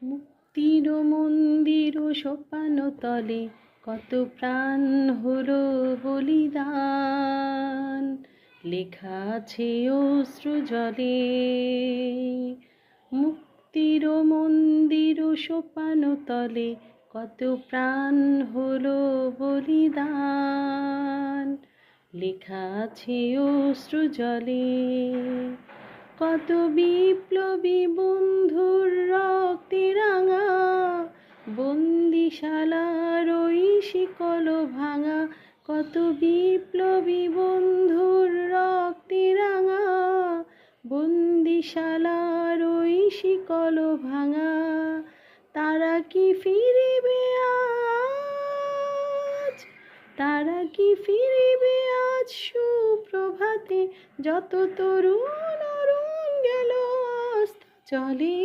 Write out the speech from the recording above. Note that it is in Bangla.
মুক্তির মন্দির সোপান তলে কত প্রাণ হলো বলিদান, লেখা আছে অশ্রু জলে। মুক্তির মন্দির সোপান তলে কত প্রাণ হলো বলিদান, লেখা আছে অশ্রু জলে। কত বিপ্লবী বন্ধুর রক্তে রাঙা বন্দিশালার ওই শিকল ভাঙা, কত বিপ্লবী বন্ধুর রক্তে রাঙা বন্দিশালার ওই শিকল ভাঙা। তারা কি ফিরিবে আজ, তারা কি ফিরিবে আজ সুপ্রভাতে, যত তরুণ অরুণ গেল অস্ত চলে।